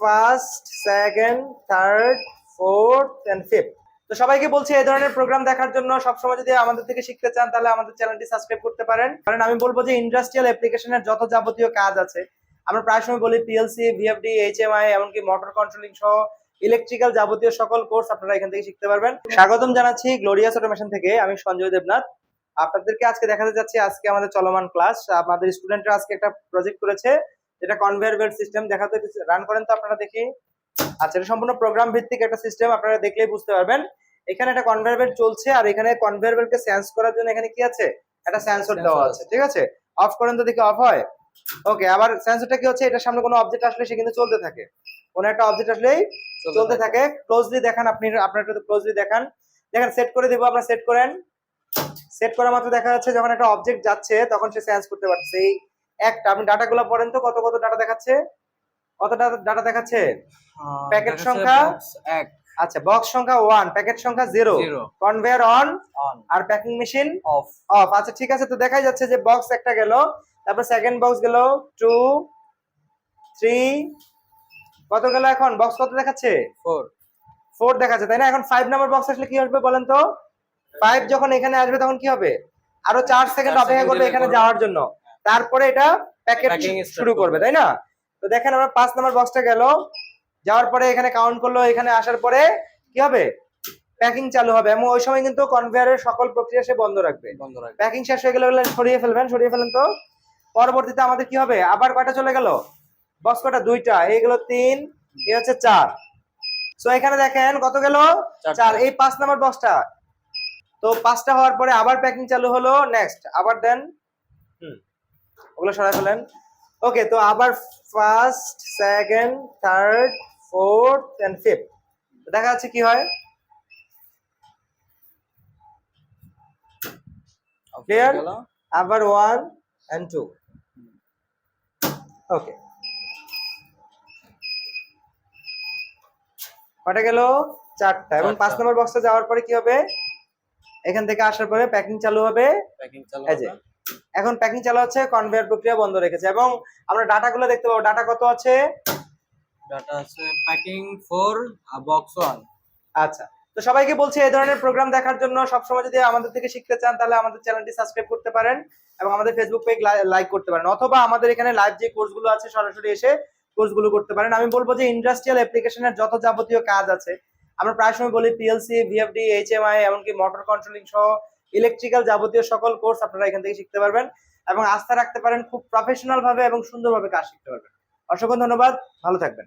First, second, third, fourth and fifth. তো সবাইকে বলছি এই ধরনের প্রোগ্রাম দেখার জন্য সবসময় যদি আমাদের থেকে শিখতে চান তাহলে আমাদের চ্যানেলটি সাবস্ক্রাইব করতে পারেন। কারণ আমি বলবো যে ইন্ডাস্ট্রিয়াল অ্যাপ্লিকেশনের যত যাবতীয় কাজ আছে, আমরা প্রায় সময় বলি পিএলসি, ভিএফডি, এইচএমআই, এমনকি মোটর কন্ট্রোলিং সহ ইলেকট্রিক্যাল যাবতীয় সকল কোর্স আপনারা এখান থেকে শিখতে পারবেন। স্বাগতম জানাচ্ছি গ্লোরিয়াস অটোমেশন থেকে। আমি সঞ্জয় দেবনাথ আপনাদেরকে আজকে দেখাতে যাচ্ছি। আজকে আমাদের চলমান ক্লাস, আমাদের স্টুডেন্টরা আজকে একটা প্রজেক্ট করেছে যেটা কনভেয়ার বেল্ট সিস্টেম। দেখাতে রান করেন তো আপনারা দেখি। আচ্ছা, এটা সম্পূর্ণ প্রোগ্রাম ভিত্তিক একটা সিস্টেম, আপনারা দেখলেই বুঝতে পারবেন। এখানে একটা কনভেয়ার বেল্ট চলছে আর এখানে কনভেয়ার বেল্টকে সেন্স করার জন্য এখানে কি আছে, একটা সেন্সর দেওয়া আছে। ঠিক আছে, অফ করেন তো দেখি অফ হয়। ওকে, আবার সেন্সরটা কি হচ্ছে, এটার সামনে কোনো অবজেক্ট আসলে সে কিন্তু চলতে থাকে, কোনো একটা অবজেক্ট আসলেই চলতে থাকে। ক্লোজলি দেখান, আপনি আপনার একটু ক্লোজলি দেখান। দেখেন সেট করে দিব, আপনারা সেট করেন। সেট করা মাত্র দেখা যাচ্ছে যখন একটা অবজেক্ট যাচ্ছে তখন সে সেন্স করতে পারছে। এই একটা আপনি ডাটাগুলো পড়েন তো, কত কত ডাটা দেখাচ্ছে, কত ডাটা দেখাচ্ছে? প্যাকেট সংখ্যা 1, আচ্ছা, বক্স সংখ্যা 1, প্যাকেট সংখ্যা 0, কনভেয়ার অন আর প্যাকিং মেশিন অফ। আচ্ছা ঠিক আছে, তো দেখাই যাচ্ছে যে বক্স একটা গেল, তারপর সেকেন্ড বক্স গেল, 2, 3, কত গেল? এখন বক্স কত দেখাচ্ছে? 4 দেখাচ্ছে, তাই না? এখন 5 নাম্বার বক্স আসলে কি আসবে বলেন তো? 5 যখন এখানে আসবে তখন কি হবে? আরো 4 সেকেন্ড অপেক্ষা করবে এখানে যাওয়ার জন্য, তারপরে এটা প্যাকেটিং শুরু করবে, তাই না? তো দেখেন আমরা 5 নাম্বার বক্সটা গেল, যাওয়ার পরে এখানে কাউন্ট করলো, এখানে আসার পরে কি হবে? প্যাকিং চালু হবে। এবং ওই সময় কিন্তু কনভেয়ারের সকল প্রক্রিয়া সে বন্ধ রাখবে। প্যাকিং শেষ হয়ে গেলে সরিয়ে ফেলবেন, সরিয়ে ফেলেন তো। পরবর্তীতে আমাদের কি হবে? আবার কয়টা চলে গেল? বক্স কয়টা? 2টা, এই গেল 3, এই হচ্ছে 4। সো এখানে দেখেন কত গেল? 4। এই 5 নাম্বার বক্সটা, তো 5টা হওয়ার পরে আবার প্যাকিং চালু হলো। নেক্সট আবার দেন, ওগুলো সরাই ফেলেন। ওকে, তো আবার first, second, third, fourth and fifth. দেখা যাচ্ছে কি হয়। ক্লিয়ার? আবার 1 and 2। ওকে, কটা গেল? 4টা। এবং 5 নম্বর বক্সে যাওয়ার পরে কি হবে? এখান থেকে আসার পরে প্যাকিং চালু হবে। এই যে এখন প্যাকিং চালু হচ্ছে, কনভেয়ার প্রক্রিয়া বন্ধ রেখেছে। এবং আমরা ডাটাগুলো দেখতে পাবো। ডাটা কত আছে? ডাটা আছে প্যাকিং 4 আর বক্স 1। আচ্ছা, তো সবাইকে বলছি এই ধরনের প্রোগ্রাম দেখার জন্য সবসময় যদি আমাদের থেকে শিখতে চান তাহলে আমাদের চ্যানেলটি সাবস্ক্রাইব করতে পারেন এবং আমাদের ফেসবুক পেজ লাইক করতে পারেন, অথবা আমাদের এখানে লাইভ যে কোর্সগুলো আছে সরাসরি এসে কোর্সগুলো করতে পারেন। আমি বলবো যে ইন্ডাস্ট্রিয়াল অ্যাপ্লিকেশনের যত যাবতীয় কাজ আছে, আমরা প্রায় সময় বলি পিএলসি, ভিএফডি, এইচএমআই, এমনকি মোটর কন্ট্রোলিং সহ ইলেকট্রিক্যাল যাবতীয় সকল কোর্স আপনারা এখান থেকে শিখতে পারবেন এবং আস্থা রাখতে পারেন, খুব প্রফেশনাল ভাবে এবং সুন্দরভাবে কাজ শিখতে পারবেন। অসংখ্য ধন্যবাদ, ভালো থাকবেন।